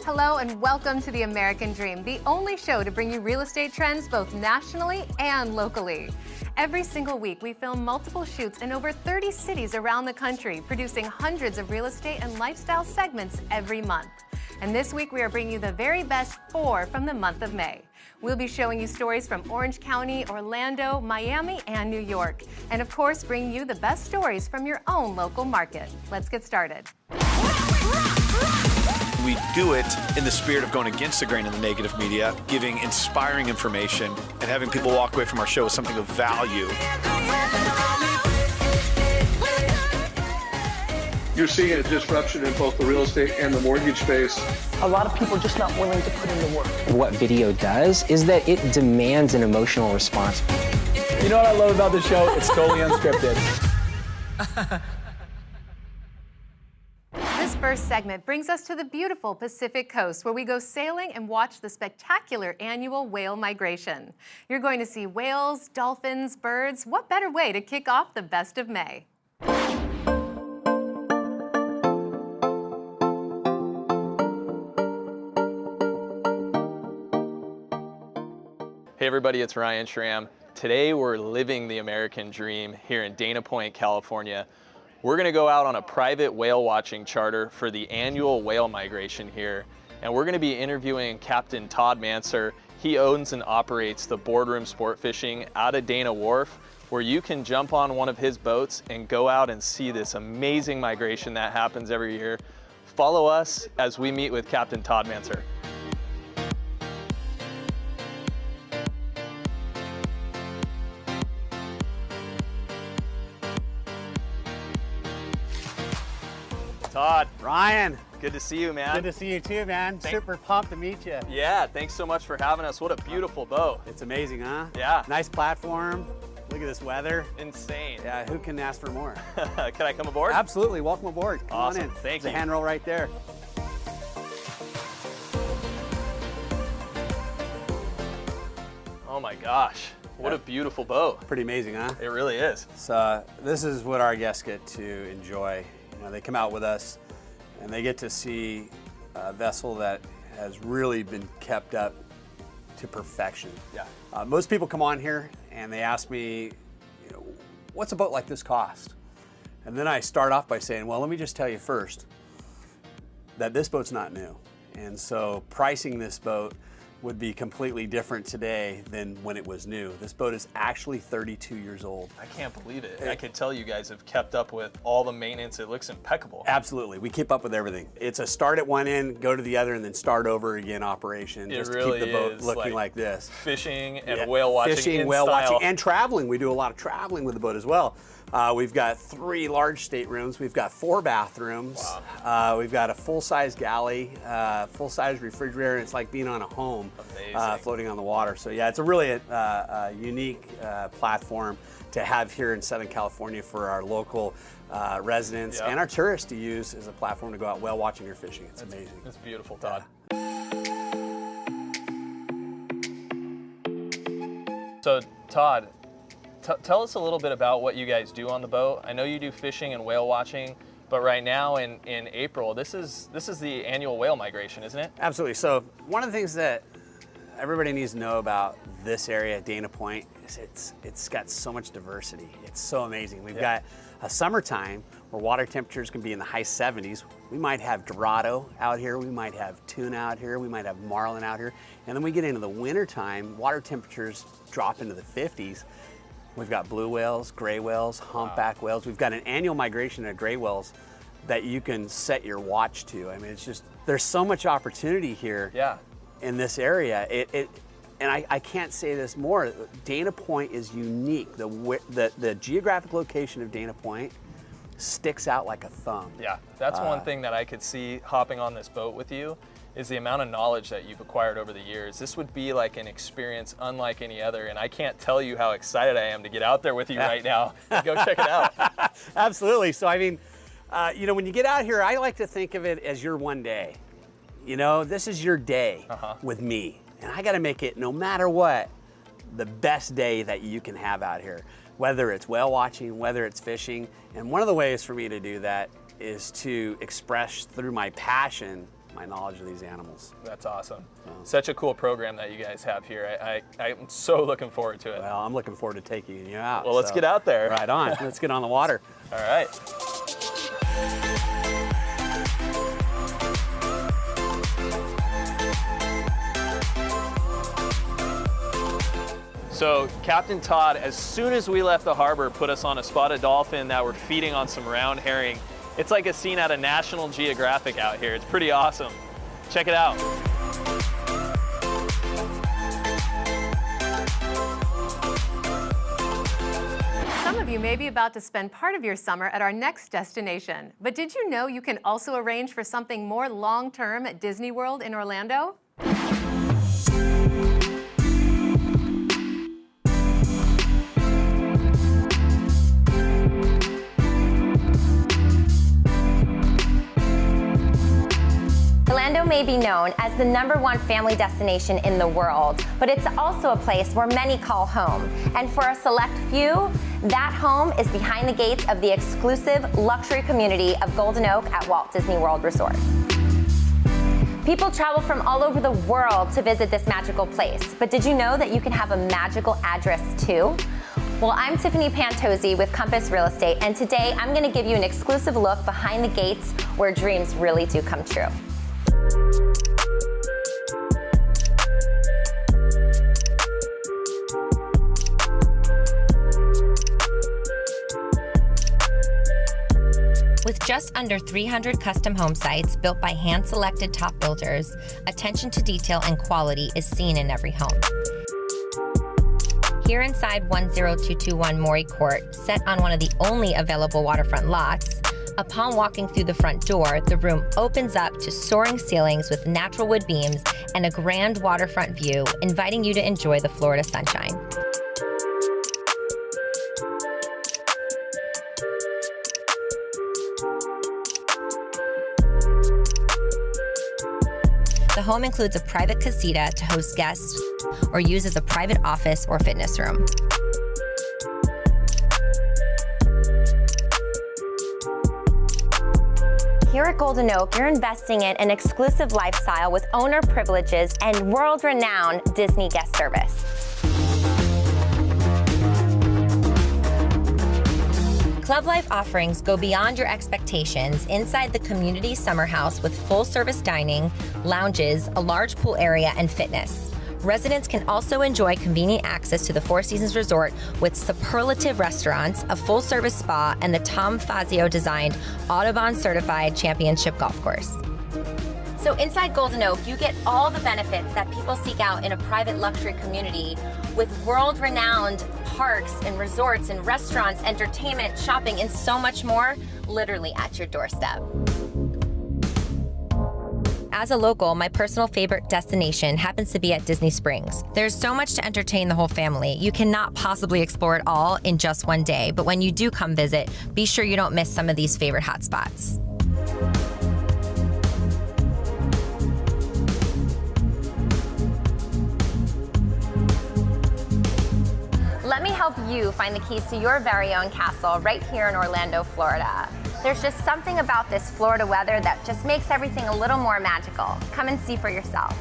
Hello and welcome to The American Dream, the only show to bring you real estate trends both nationally and locally. Every single week, we film multiple shoots in over 30 cities around the country, producing hundreds of real estate and lifestyle segments every month. And this week, we are bringing you the very best 4 from the month of May. We'll be showing you stories from Orange County, Orlando, Miami, and New York. And of course, bringing you the best stories from your own local market. Let's get started. We do it in the spirit of going against the grain of the negative media, giving inspiring information, and having people walk away from our show with something of value. You're seeing a disruption in both the real estate and the mortgage space. A lot of people are just not willing to put in the work. What video does is that it demands an emotional response. You know what I love about this show? It's totally unscripted. This first segment brings us to the beautiful Pacific Coast, where we go sailing and watch the spectacular annual whale migration. You're going to see whales, dolphins, birds. What better way to kick off the best of May? Hey everybody, it's Ryan Schramm. Today we're living the American dream here in Dana Point, California. We're gonna go out on a private whale watching charter for the annual whale migration here. And we're gonna be interviewing Captain Todd Mansur. He owns and operates the Boardroom Sport Fishing out of Dana Wharf, where you can jump on one of his boats and go out and see this amazing migration that happens every year. Follow us as we meet with Captain Todd Mansur. Todd. Ryan. Good to see you, man. Good to see you too, man. Super pumped to meet you. Yeah, thanks so much for having us. What a beautiful boat. It's amazing, huh? Yeah. Nice platform. Look at this weather. Insane. Yeah, who can ask for more? Can I come aboard? Absolutely, welcome aboard. Come Awesome. on in. Thank There's you. a handrail right there. Oh my gosh, what a beautiful boat. Pretty amazing, huh? It really is. So this is what our guests get to enjoy. You know, they come out with us and they get to see a vessel that has really been kept up to perfection. Yeah. Most people come on here and they ask me, you know, what's a boat like this cost? And then I start off by saying, well, let me just tell you first that this boat's not new. And so pricing this boat would be completely different today than when it was new. This boat is actually 32 years old. I can't believe it. I can tell you guys have kept up with all the maintenance. It looks impeccable. Absolutely, we keep up with everything. It's a start at one end, go to the other, and then start over again operation. It just really to keep the boat is looking like this. Fishing and whale watching Fishing, in whale style. watching, and traveling. We do a lot of traveling with the boat as well. We've got 3 large staterooms. We've got 4 bathrooms. Wow. We've got a full-size galley, full-size refrigerator. It's like being on a home, floating on the water. So yeah, it's a really unique platform to have here in Southern California for our local residents and our tourists to use as a platform to go out whale watching or fishing. It's amazing. It's beautiful, Todd. So Todd, tell us a little bit about what you guys do on the boat. I know you do fishing and whale watching, but right now in April, this is the annual whale migration, isn't it? Absolutely. So one of the things that everybody needs to know about this area, Dana Point, is it's got so much diversity. It's so amazing. We've got a summertime where water temperatures can be in the high 70s. We might have Dorado out here, we might have tuna out here, we might have marlin out here. And then we get into the wintertime, water temperatures drop into the 50s. We've got blue whales, gray whales, humpback whales. We've got an annual migration of gray whales that you can set your watch to. I mean, it's just, there's so much opportunity here in this area. And I can't say this more, Dana Point is unique. The geographic location of Dana Point sticks out like a thumb. Yeah, that's one thing that I could see hopping on this boat with you, is the amount of knowledge that you've acquired over the years. This would be like an experience unlike any other, and I can't tell you how excited I am to get out there with you right now. Go check it out. Absolutely. So I mean, you know, when you get out here, I like to think of it as your one day. You know, this is your day with me, and I gotta make it, no matter what, the best day that you can have out here, whether it's whale watching, whether it's fishing. And one of the ways for me to do that is to express through my passion my knowledge of these animals. That's awesome. Such a cool program that you guys have here. I'm so looking forward to it. Well, I'm looking forward to taking you out. Well, let's get out there. Right on. Let's get on the water. All right. So Captain Todd, as soon as we left the harbor, put us on a spotted dolphin that were feeding on some round herring. It's like a scene out of National Geographic out here. It's pretty awesome. Check it out. Some of you may be about to spend part of your summer at our next destination. But did you know you can also arrange for something more long-term at Disney World in Orlando? Orlando may be known as the #1 family destination in the world, but it's also a place where many call home. And for a select few, that home is behind the gates of the exclusive luxury community of Golden Oak at Walt Disney World Resort. People travel from all over the world to visit this magical place, but did you know that you can have a magical address too? Well, I'm Tiffany Pantozzi with Compass Real Estate, and today I'm going to give you an exclusive look behind the gates where dreams really do come true. With just under 300 custom home sites built by hand-selected top builders, attention to detail and quality is seen in every home. Here inside 10221 Maury Court, set on one of the only available waterfront lots, upon walking through the front door, the room opens up to soaring ceilings with natural wood beams and a grand waterfront view, inviting you to enjoy the Florida sunshine. The home includes a private casita to host guests or use as a private office or fitness room. Here at Golden Oak, you're investing in an exclusive lifestyle with owner privileges and world-renowned Disney guest service. Club Life offerings go beyond your expectations inside the community summer house with full-service dining, lounges, a large pool area, and fitness. Residents can also enjoy convenient access to the Four Seasons Resort with superlative restaurants, a full-service spa, and the Tom Fazio-designed Audubon-certified championship golf course. So inside Golden Oak, you get all the benefits that people seek out in a private luxury community with world-renowned parks and resorts and restaurants, entertainment, shopping, and so much more, literally at your doorstep. As a local, my personal favorite destination happens to be at Disney Springs. There's so much to entertain the whole family. You cannot possibly explore it all in just one day, but when you do come visit, be sure you don't miss some of these favorite hotspots. Let me help you find the keys to your very own castle right here in Orlando, Florida. There's just something about this Florida weather that just makes everything a little more magical. Come and see for yourself.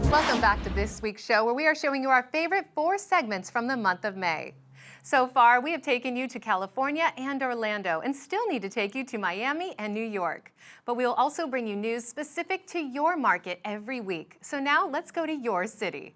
Welcome back to this week's show, where we are showing you our favorite 4 segments from the month of May. So far, we have taken you to California and Orlando, and still need to take you to Miami and New York. But we will also bring you news specific to your market every week. So now let's go to your city.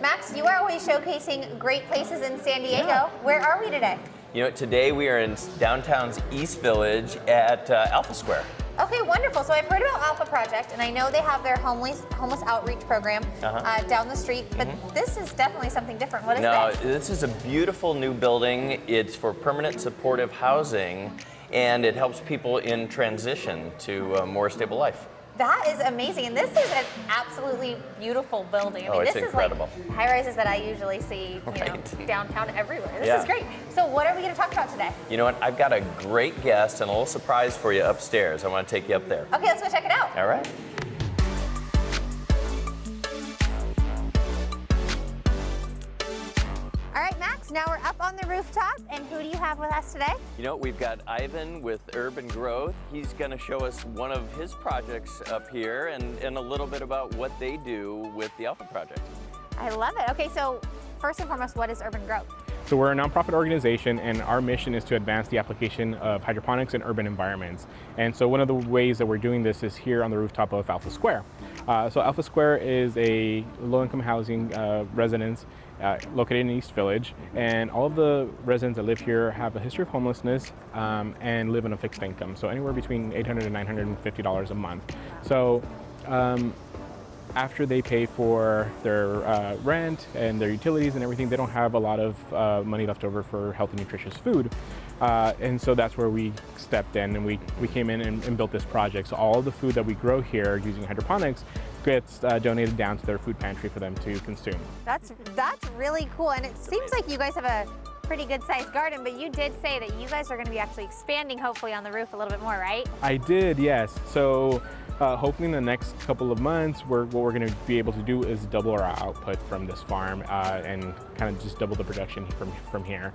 Max, you are always showcasing great places in San Diego. Where are we today? You know, today we are in downtown's East Village at Alpha Square. Okay, wonderful. So I've heard about Alpha Project, and I know they have their homeless outreach program down the street, but this is definitely something different. What is this? No, this is a beautiful new building. It's for permanent supportive housing, and it helps people in transition to a more stable life. That is amazing, and this is an absolutely beautiful building. I mean, it's this incredible. is like high-rises that I usually see, you know, downtown everywhere. This is great. So what are we going to talk about today? You know what? I've got a great guest and a little surprise for you upstairs. I want to take you up there. Okay, let's go check it out. All right. All right, Max, Max, now we're up on the rooftop, and who do you have with us today? You know, we've got Ivan with Urban Growth. He's going to show us one of his projects up here and a little bit about what they do with the Alpha Project. I love it. Okay, so first and foremost, what is Urban Growth? So we're a nonprofit organization, and our mission is to advance the application of hydroponics in urban environments. And so one of the ways that we're doing this is here on the rooftop of Alpha Square. So Alpha Square is a low-income housing residence located in East Village, and all of the residents that live here have a history of homelessness and live on a fixed income, so anywhere between $800 and $950 a month. So after they pay for their rent and their utilities and everything, they don't have a lot of money left over for healthy, nutritious food. And so that's where we stepped in, and we came in and built this project. So all the food that we grow here using hydroponics gets donated down to their food pantry for them to consume. That's really cool, and it seems like you guys have a pretty good sized garden, but you did say that you guys are going to be actually expanding hopefully on the roof a little bit more, right? I did, yes. So hopefully in the next couple of months, what we're going to be able to do is double our output from this farm and kind of just double the production from here.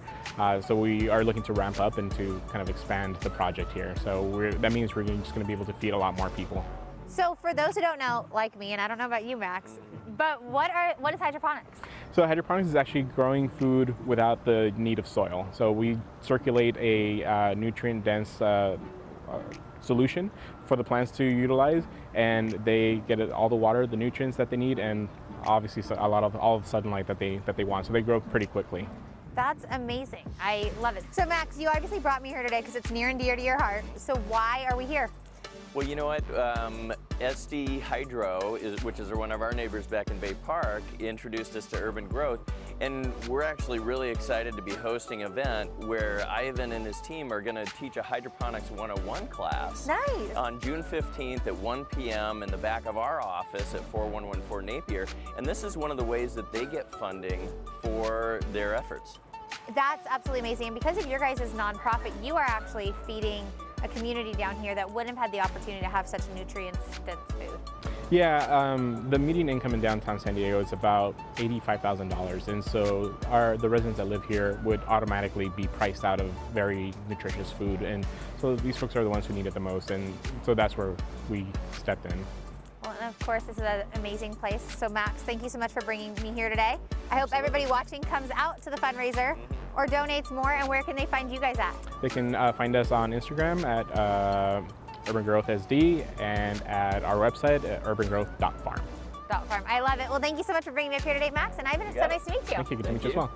So we are looking to ramp up and to kind of expand the project here. So that means we're just going to be able to feed a lot more people. So for those who don't know, like me, and I don't know about you, Max, but what is hydroponics? So hydroponics is actually growing food without the need of soil. So we circulate a nutrient-dense solution for the plants to utilize, and they get all the water, the nutrients that they need, and obviously all of the sunlight that they want. So they grow pretty quickly. That's amazing. I love it. So Max, you obviously brought me here today because it's near and dear to your heart. So why are we here? Well, you know what? SD Hydro, which is one of our neighbors back in Bay Park, introduced us to Urban Growth, and we're actually really excited to be hosting an event where Ivan and his team are going to teach a Hydroponics 101 class. Nice. On June 15th at 1 p.m. in the back of our office at 4114 Napier, and this is one of the ways that they get funding for their efforts. That's absolutely amazing, and because of your guys' nonprofit, you are actually feeding a community down here that wouldn't have had the opportunity to have such nutrient-dense food. Yeah, the median income in downtown San Diego is about $85,000, and so the residents that live here would automatically be priced out of very nutritious food, and so these folks are the ones who need it the most, and so that's where we stepped in. Well, and of course, this is an amazing place. So Max, thank you so much for bringing me here today. I hope everybody watching comes out to the fundraiser or donates more. And where can they find you guys at? They can find us on Instagram at Urban Growth SD and at our website at urbangrowth.farm. .farm. I love it. Well, thank you so much for bringing me up here today, Max. And Ivan, it's so nice to meet you. Thank you. Good to meet you as well.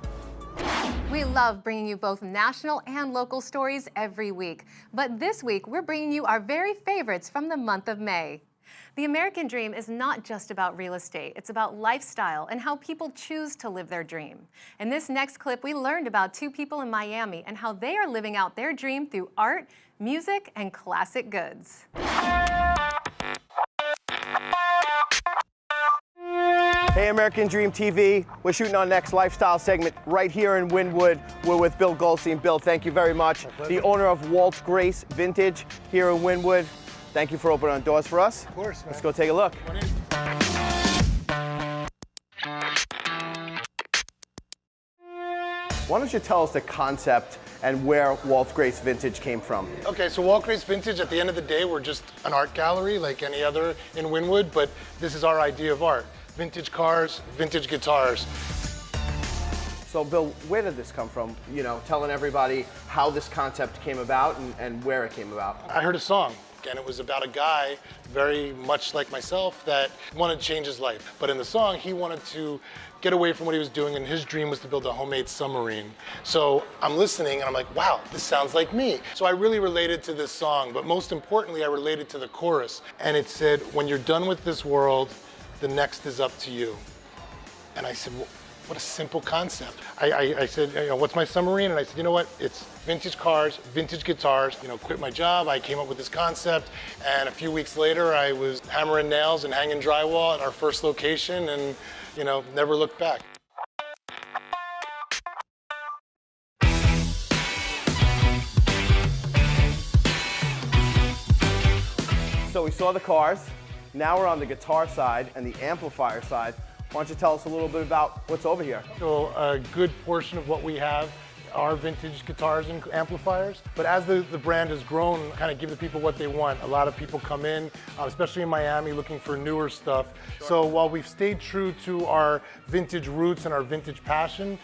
We love bringing you both national and local stories every week. But this week, we're bringing you our very favorites from the month of May. The American dream is not just about real estate. It's about lifestyle and how people choose to live their dream. In this next clip, we learned about two people in Miami and how they are living out their dream through art, music, and classic goods. Hey, American Dream TV. We're shooting our next lifestyle segment right here in Wynwood. We're with Bill Goldstein. Bill, thank you very much. The owner of Walt's Grace Vintage here in Wynwood. Thank you for opening our doors for us. Of course, man. Let's go take a look. Why don't you tell us the concept and where Walt's Grace Vintage came from? Okay, so Walt's Grace Vintage, at the end of the day, we're just an art gallery like any other in Wynwood, but this is our idea of art. Vintage cars, vintage guitars. So Bill, where did this come from? You know, telling everybody how this concept came about and where it came about. I heard a song, and it was about a guy very much like myself that wanted to change his life. But in the song, he wanted to get away from what he was doing, and his dream was to build a homemade submarine. So I'm listening and I'm like, wow, this sounds like me. So I really related to this song, but most importantly, I related to the chorus. And it said, when you're done with this world, the next is up to you. And I said, well, what a simple concept. I said, you know, what's my submarine? And I said, you know what? It's vintage cars, vintage guitars. You know, quit my job. I came up with this concept. And a few weeks later, I was hammering nails and hanging drywall at our first location and, you know, never looked back. So we saw the cars. Now we're on the guitar side and the amplifier side. Why don't you tell us a little bit about what's over here? So a good portion of what we have are vintage guitars and amplifiers. But as the brand has grown, kind of give the people what they want. A lot of people come in, especially in Miami, looking for newer stuff. So while we've stayed true to our vintage roots and our vintage passion,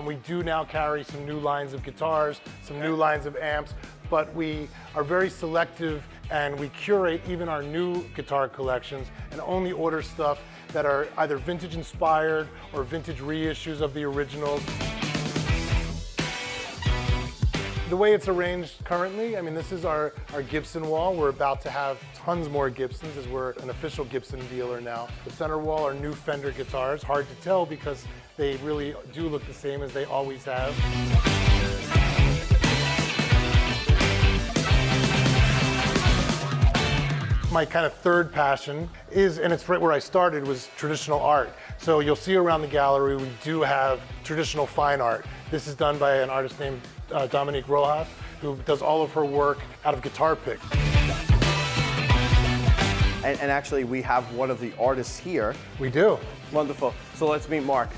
we do now carry some new lines of guitars, some new lines of amps, but we are very selective and we curate even our new guitar collections and only order stuff that are either vintage inspired or vintage reissues of the originals. The way it's arranged currently, I mean, this is our Gibson wall. We're about to have tons more Gibsons as we're an official Gibson dealer now. The center wall are new Fender guitars. Hard to tell because they really do look the same as they always have. My kind of third passion is, and it's right where I started, was traditional art. So you'll see around the gallery, we do have traditional fine art. This is done by an artist named Dominique Rojas, who does all of her work out of guitar pick. And actually, we have one of the artists here. We do. Wonderful. So let's meet Mark.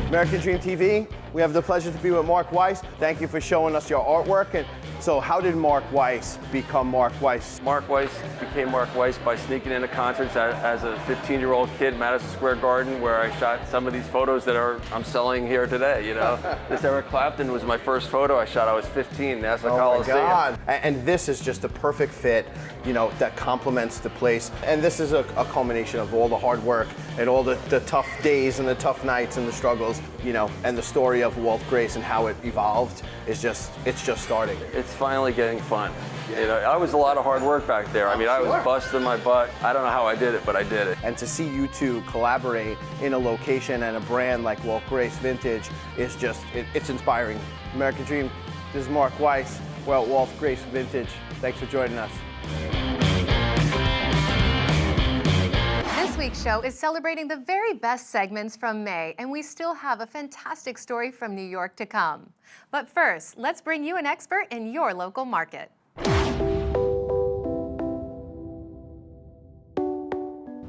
American Dream TV, we have the pleasure to be with Mark Weiss. Thank you for showing us your artwork. And so how did Mark Weiss become Mark Weiss? Mark Weiss became Mark Weiss by sneaking into concerts as a 15-year-old kid in Madison Square Garden, where I shot some of these photos that I'm selling here today, you know. This Eric Clapton was my first photo I shot. I was 15, Nassau Coliseum. Oh my God. And this is just a perfect fit, you know, that complements the place. And this is a culmination of all the hard work and all the tough days and the tough nights and the struggles, you know, and the story of Walt Grace and how it evolved is just, it's just starting. It's finally getting fun. You know, I was a lot of hard work back there. I mean, I was busting my butt. I don't know how I did it, but I did it. And to see you two collaborate in a location and a brand like Walt Grace Vintage is just, it's inspiring. American Dream, this is Mark Weiss. We're at Walt Grace Vintage. Thanks for joining us. This week's show is celebrating the very best segments from May, and we still have a fantastic story from New York to come. But first, let's bring you an expert in your local market.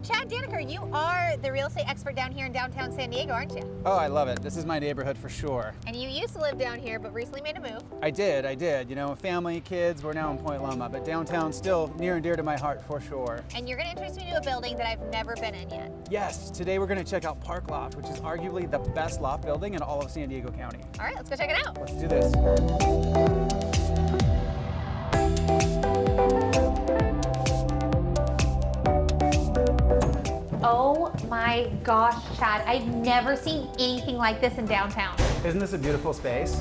Chad Dannecker, you are the real estate expert down here in downtown San Diego, aren't you? Oh, I love it. This is my neighborhood for sure. And you used to live down here, but recently made a move. I did. You know, family, kids, we're now in Point Loma, but downtown still near and dear to my heart for sure. And you're going to introduce me to a building that I've never been in yet. Yes, today we're going to check out Park Loft, which is arguably the best loft building in all of San Diego County. All right, let's go check it out. Let's do this. Oh my gosh, Chad, I've never seen anything like this in downtown. Isn't this a beautiful space?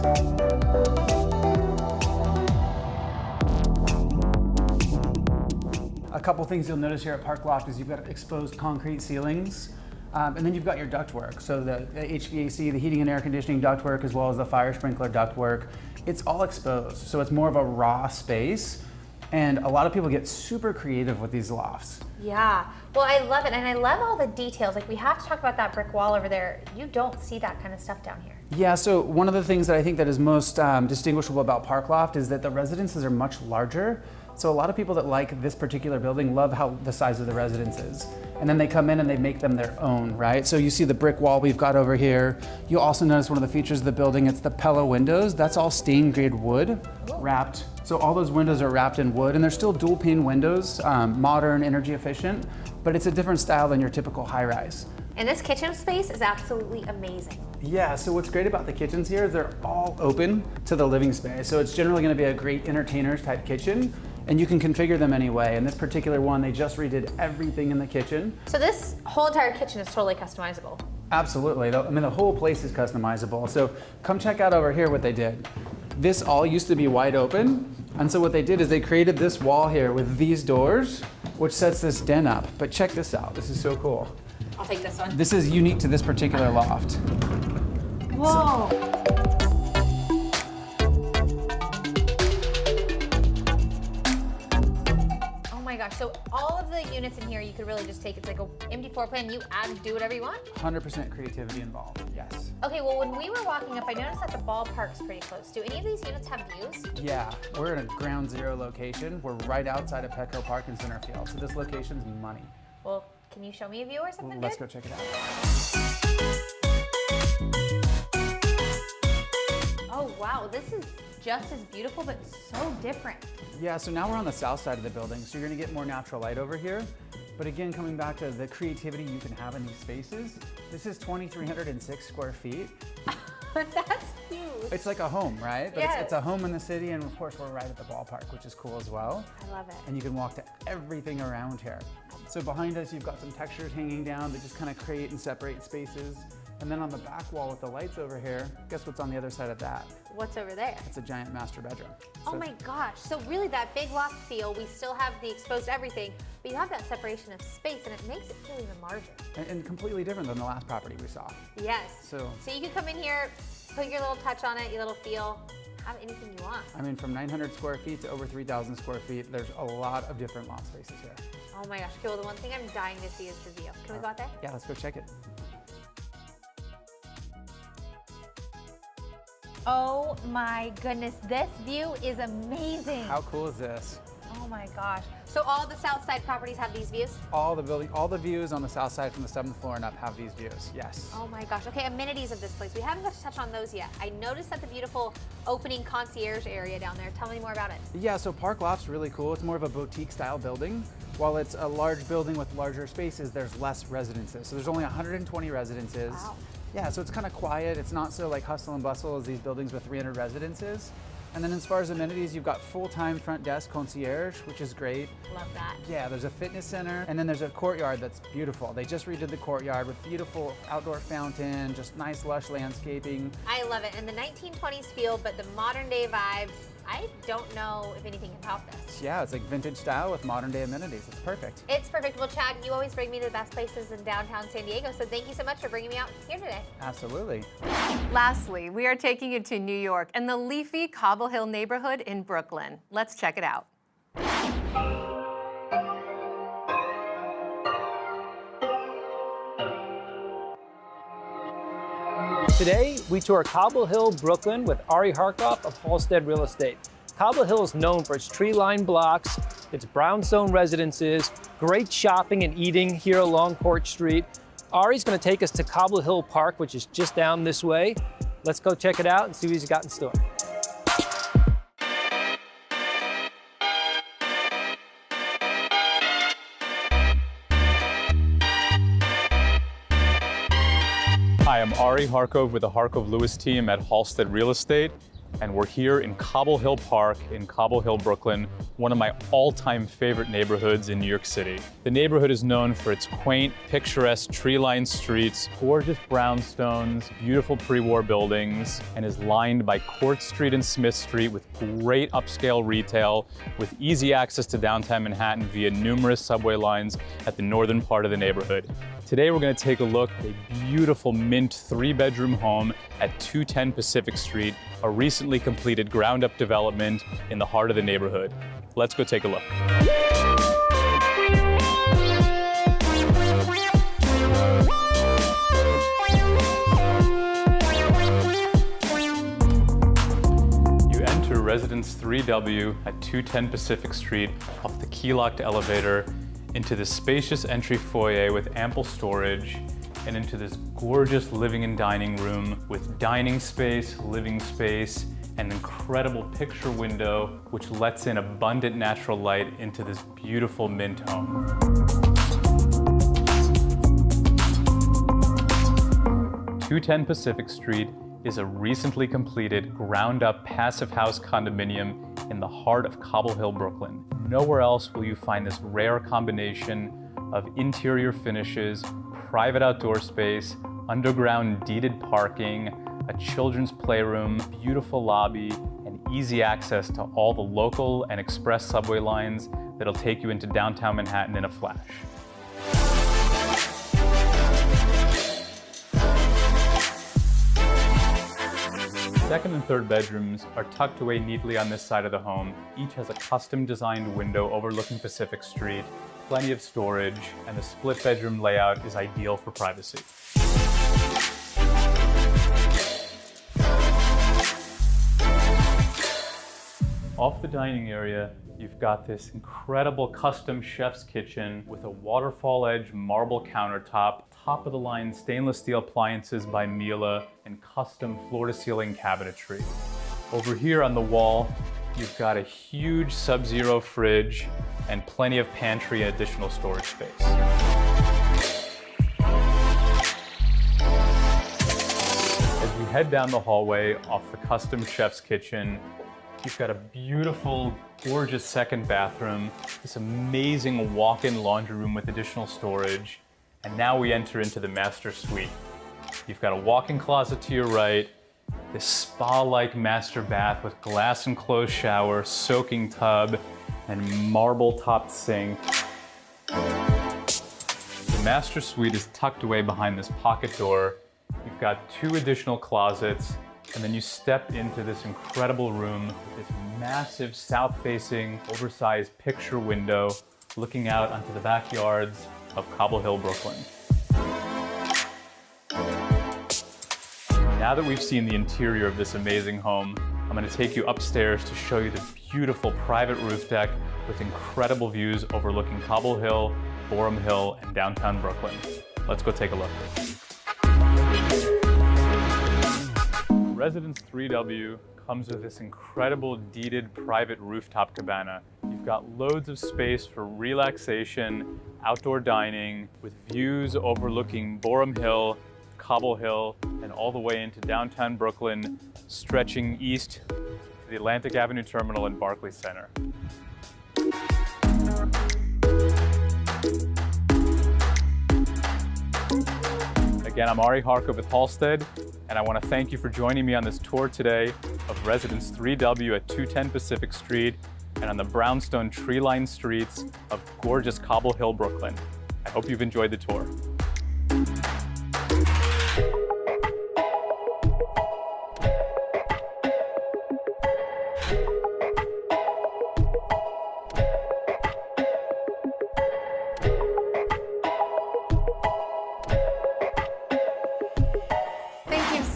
A couple things you'll notice here at Park Loft is you've got exposed concrete ceilings, and then you've got your ductwork. So the HVAC, the heating and air conditioning ductwork, as well as the fire sprinkler ductwork, it's all exposed. So it's more of a raw space, and a lot of people get super creative with these lofts. Yeah, well, I love it, and I love all the details. Like, we have to talk about that brick wall over there. You don't see that kind of stuff down here. Yeah, so one of the things that I think that is most distinguishable about Park Loft is that the residences are much larger. So a lot of people that like this particular building love how the size of the residence is. And then they come in and they make them their own, right? So you see the brick wall we've got over here. You'll also notice one of the features of the building, it's the Pella windows. That's all stained grade wood wrapped. So all those windows are wrapped in wood, and they're still dual pane windows, modern, energy efficient, but it's a different style than your typical high rise. And this kitchen space is absolutely amazing. Yeah, so what's great about the kitchens here is they're all open to the living space. So it's generally gonna be a great entertainer's type kitchen, and you can configure them anyway. And this particular one, they just redid everything in the kitchen. So this whole entire kitchen is totally customizable. Absolutely, I mean, the whole place is customizable. So come check out over here what they did. This all used to be wide open, and so what they did is they created this wall here with these doors, which sets this den up. But check this out, this is so cool. I'll take this one. This is unique to this particular loft. Whoa. Oh my gosh, gosh. So all of the units in here, you could really just take, it's like an empty floor plan, you add and do whatever you want? 100% creativity involved, yes. Okay, well, when we were walking up, I noticed that the ballpark's pretty close. Do any of these units have views? Yeah, we're in a ground zero location. We're right outside of Petco Park in Centerfield, so this location's money. Well, can you show me a view or something Let's good? go check it out. Oh, wow, this is just as beautiful, but so different. Yeah, so now we're on the south side of the building, so you're gonna get more natural light over here. But again, coming back to the creativity you can have in these spaces, this is 2,306 square feet. That's huge. It's like a home, right? But Yes. it's a home in the city, and of course we're right at the ballpark, which is cool as well. I love it. And you can walk to everything around here. So behind us, you've got some textures hanging down that just kind of create and separate spaces. And then on the back wall with the lights over here, guess what's on the other side of that? What's over there? It's a giant master bedroom. Oh my gosh. So really that big loft feel, we still have the exposed everything, but you have that separation of space and it makes it feel even larger. And completely different than the last property we saw. Yes. So you can come in here, put your little touch on it, your little feel, have anything you want. I mean, from 900 square feet to over 3,000 square feet, there's a lot of different loft spaces here. Oh my gosh. Okay, well the one thing I'm dying to see is the view. Can we go out there? Yeah, let's go check it. Oh my goodness, this view is amazing. How cool is this? Oh my gosh. So all the south side properties have these views? All the views on the south side from the 7th floor and up have these views, yes. Oh my gosh. Okay, amenities of this place. We haven't touched on those yet. I noticed that the beautiful opening concierge area down there. Tell me more about it. Yeah, so Park Loft's really cool. It's more of a boutique style building. While it's a large building with larger spaces, there's less residences. So there's only 120 residences. Wow. Yeah, so it's kind of quiet. It's not so like hustle and bustle as these buildings with 300 residences. And then as far as amenities, you've got full-time front desk concierge, which is great. Love that. Yeah, there's a fitness center, and then there's a courtyard that's beautiful. They just redid the courtyard with beautiful outdoor fountain, just nice lush landscaping. I love it. And the 1920s feel, but the modern day vibes. I don't know if anything can top this. Yeah, it's like vintage style with modern day amenities. It's perfect. It's perfect. Well, Chad, you always bring me to the best places in downtown San Diego, so thank you so much for bringing me out here today. Absolutely. Lastly, we are taking you to New York and the leafy Cobble Hill neighborhood in Brooklyn. Let's check it out. Today, we tour Cobble Hill, Brooklyn with Ari Harkov of Halstead Real Estate. Cobble Hill is known for its tree-lined blocks, its brownstone residences, great shopping and eating here along Court Street. Ari's going to take us to Cobble Hill Park, which is just down this way. Let's go check it out and see what he's got in store. Hi, I'm Ari Harkov with the Harkov Lewis team at Halstead Real Estate, and we're here in Cobble Hill Park in Cobble Hill, Brooklyn, one of my all-time favorite neighborhoods in New York City. The neighborhood is known for its quaint, picturesque tree-lined streets, gorgeous brownstones, beautiful pre-war buildings, and is lined by Court Street and Smith Street with great upscale retail, with easy access to downtown Manhattan via numerous subway lines at the northern part of the neighborhood. Today we're going to take a look at a beautiful mint 3-bedroom home at 210 Pacific Street, a recently completed ground-up development in the heart of the neighborhood. Let's go take a look. You enter Residence 3W at 210 Pacific Street off the key-locked elevator into this spacious entry foyer with ample storage, and into this gorgeous living and dining room with dining space, living space, and an incredible picture window which lets in abundant natural light into this beautiful mint home. .210 Pacific Street is a recently completed ground-up passive house condominium in the heart of Cobble Hill, Brooklyn. Nowhere else will you find this rare combination of interior finishes, private outdoor space, underground deeded parking, a children's playroom, beautiful lobby, and easy access to all the local and express subway lines that'll take you into downtown Manhattan in a flash. second and third bedrooms are tucked away neatly on this side of the home. Each has a custom designed window overlooking Pacific Street, plenty of storage, and the split bedroom layout is ideal for privacy. Off the dining area, you've got this incredible custom chef's kitchen with a waterfall edge marble countertop, top of the line stainless steel appliances by Miele, and custom floor to ceiling cabinetry. Over here on the wall, you've got a huge Sub-Zero fridge and plenty of pantry and additional storage space. As we head down the hallway off the custom chef's kitchen, you've got a beautiful, gorgeous second bathroom, this amazing walk-in laundry room with additional storage, and now we enter into the master suite. You've got a walk-in closet to your right, this spa-like master bath with glass enclosed shower, soaking tub, and marble-topped sink. The master suite is tucked away behind this pocket door. You've got 2 additional closets, and then you step into this incredible room with this massive south-facing, oversized picture window looking out onto the backyards of Cobble Hill, Brooklyn. Now that we've seen the interior of this amazing home, I'm going to take you upstairs to show you the beautiful private roof deck with incredible views overlooking Cobble Hill, Boerum Hill, and downtown Brooklyn. Let's go take a look. Residence 3W comes with this incredible deeded private rooftop cabana. You've got loads of space for relaxation, outdoor dining, with views overlooking Boerum Hill, Cobble Hill, and all the way into downtown Brooklyn, stretching east to the Atlantic Avenue Terminal and Barclays Center. Again, I'm Ari Harkov with Halstead, and I want to thank you for joining me on this tour today of Residence 3W at 210 Pacific Street and on the brownstone tree-lined streets of gorgeous Cobble Hill, Brooklyn. I hope you've enjoyed the tour.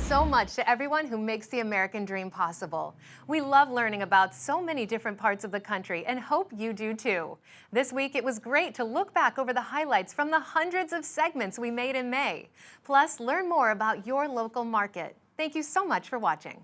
So much to everyone who makes the American dream possible. We love learning about so many different parts of the country and hope you do too. This week it was great to look back over the highlights from the hundreds of segments we made in May. Plus, learn more about your local market. Thank you so much for watching.